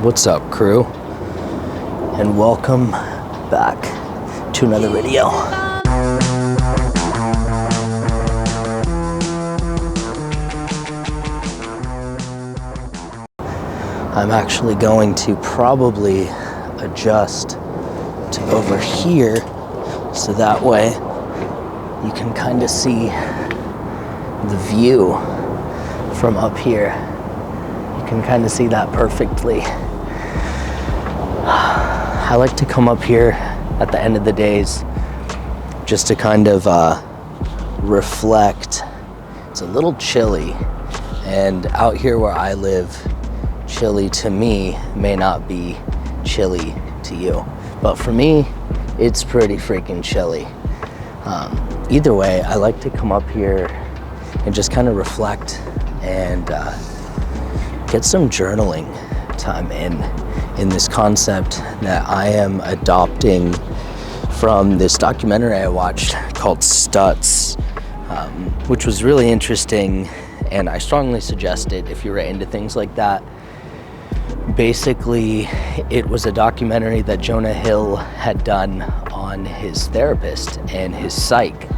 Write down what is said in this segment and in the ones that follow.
What's up, crew? And welcome back to another video. I'm actually going to probably adjust to over here so that way you can kind of see the view from up here. You can kind of see that perfectly. I like to come up here at the end of the days just to kind of reflect. It's a little chilly, and out here where I live, chilly to me may not be chilly to you, but for me it's pretty freaking chilly. Either way, I like to come up here and just kind of reflect and get some journaling time in this concept that I am adopting from this documentary I watched called Stutz, which was really interesting, and I strongly suggest it if you're into things like that. Basically, it was a documentary that Jonah Hill had done on his therapist and his psych,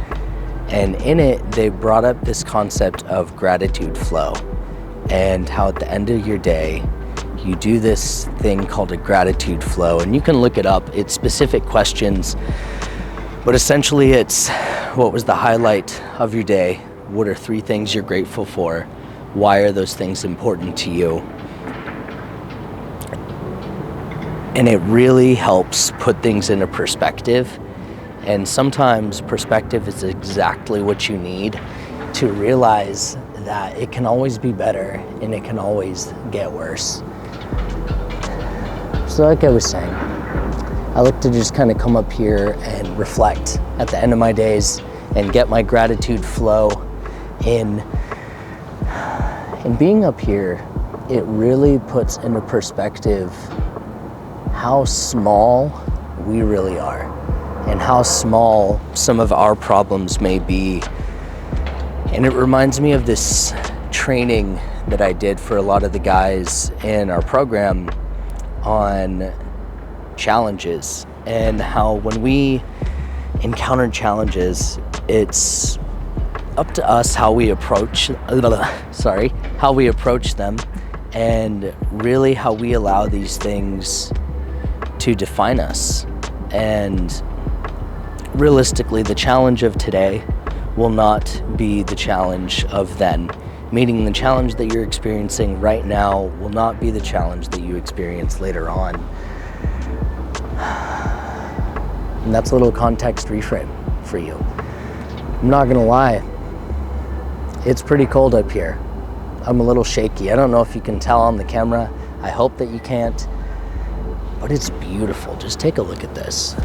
and in it they brought up this concept of gratitude flow and how at the end of your day you do this thing called a gratitude flow, and you can look it up. It's specific questions, but essentially it's what was the highlight of your day, what are 3 things you're grateful for, why are those things important to you. And it really helps put things into perspective, and sometimes perspective is exactly what you need to realize that it can always be better and it can always get worse. So like I was saying, I like to just kind of come up here and reflect at the end of my days and get my gratitude flow in. And being up here, it really puts into perspective how small we really are and how small some of our problems may be. And it reminds me of this training that I did for a lot of the guys in our program on challenges, and how when we encounter challenges, it's up to us how we approach them, and really how we allow these things to define us. And realistically, the challenge of today will not be the challenge of then. Meaning the challenge that you're experiencing right now will not be the challenge that you experience later on. And that's a little context reframe for you. I'm not gonna lie, it's pretty cold up here. I'm a little shaky. I don't know if you can tell on the camera. I hope that you can't, but it's beautiful. Just take a look at this.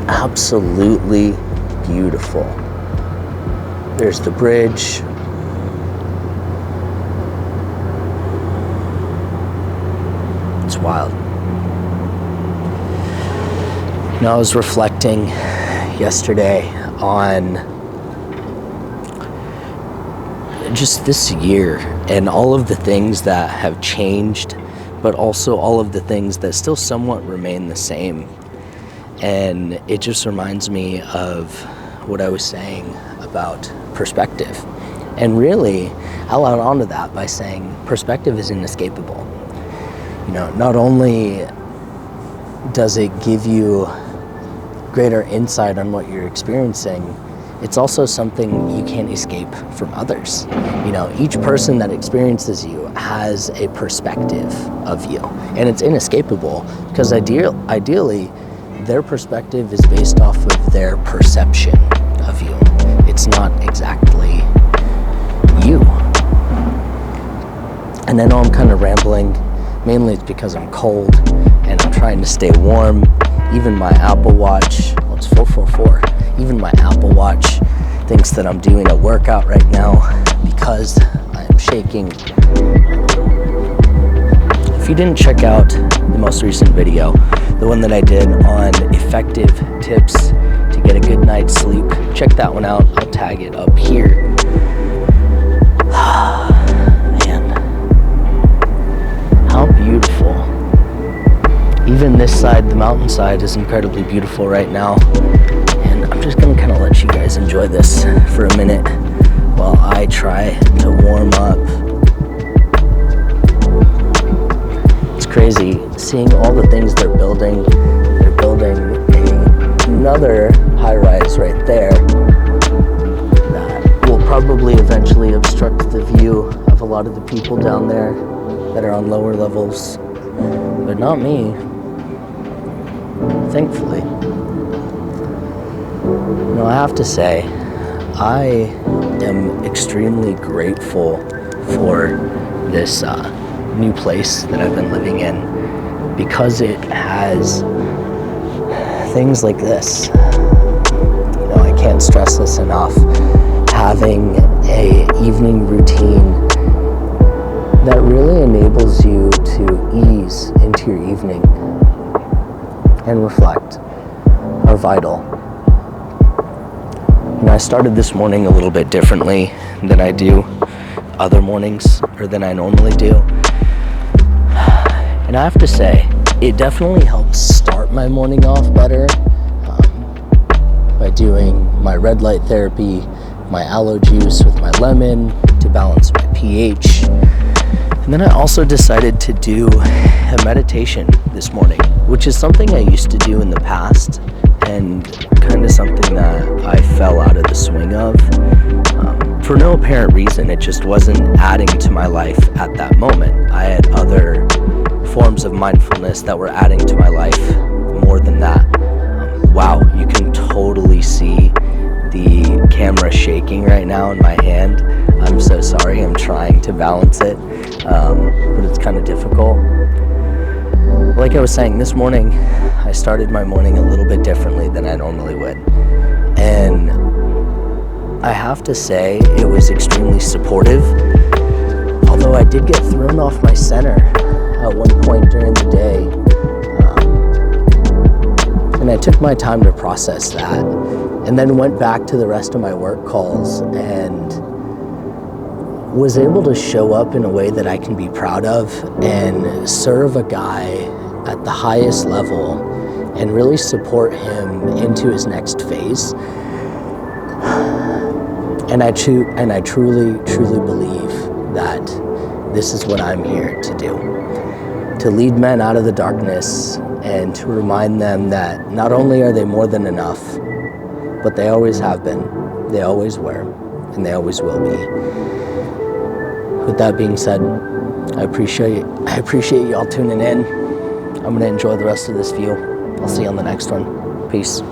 Absolutely beautiful. There's the bridge. It's wild. Now, I was reflecting yesterday on just this year and all of the things that have changed, but also all of the things that still somewhat remain the same. And it just reminds me of what I was saying about perspective. And really, I'll add on to that by saying perspective is inescapable. You know, not only does it give you greater insight on what you're experiencing, it's also something you can't escape from others. You know, each person that experiences you has a perspective of you, and it's inescapable because ideally, their perspective is based off of their perception of you. It's not exactly you. And I know I'm kind of rambling. Mainly it's because I'm cold and I'm trying to stay warm. Even my Apple Watch, well, it's 444. Even my Apple Watch thinks that I'm doing a workout right now because I'm shaking. If you didn't check out the most recent video, the one that I did on effective tips to get a good night's sleep, check that one out. I'll tag it up here. this side, the mountainside, is incredibly beautiful right now. And I'm just gonna kind of let you guys enjoy this for a minute while I try to warm up. It's crazy seeing all the things they're building. They're building another high-rise right there that will probably eventually obstruct the view of a lot of the people down there that are on lower levels, but not me, thankfully. No, I have to say, I am extremely grateful for this new place that I've been living in, because it has things like this. You know, I can't stress this enough. Having a evening routine that really enables you to ease into your evening and reflect are vital. You know, I started this morning a little bit differently than I do other mornings, or than I normally do. And I have to say, it definitely helps start my morning off better by doing my red light therapy, my aloe juice with my lemon to balance my pH. And then I also decided to do a meditation this morning, which is something I used to do in the past, and kind of something that I fell out of the swing of for no apparent reason. It just wasn't adding to my life at that moment. I had other forms of mindfulness that were adding to my life more than that. Wow, you can totally see the camera shaking right now in my hand. I'm so sorry, I'm trying to balance it, but it's kind of difficult. Like I was saying, this morning, I started my morning a little bit differently than I normally would. And I have to say, it was extremely supportive, although I did get thrown off my center at one point during the day. And I took my time to process that, and then went back to the rest of my work calls and was able to show up in a way that I can be proud of and serve a guy at the highest level and really support him into his next phase. And I truly believe that this is what I'm here to do. To lead men out of the darkness and to remind them that not only are they more than enough, but they always have been, they always were, and they always will be. With that being said, I appreciate y'all tuning in. I'm gonna enjoy the rest of this view. I'll see you on the next one. Peace.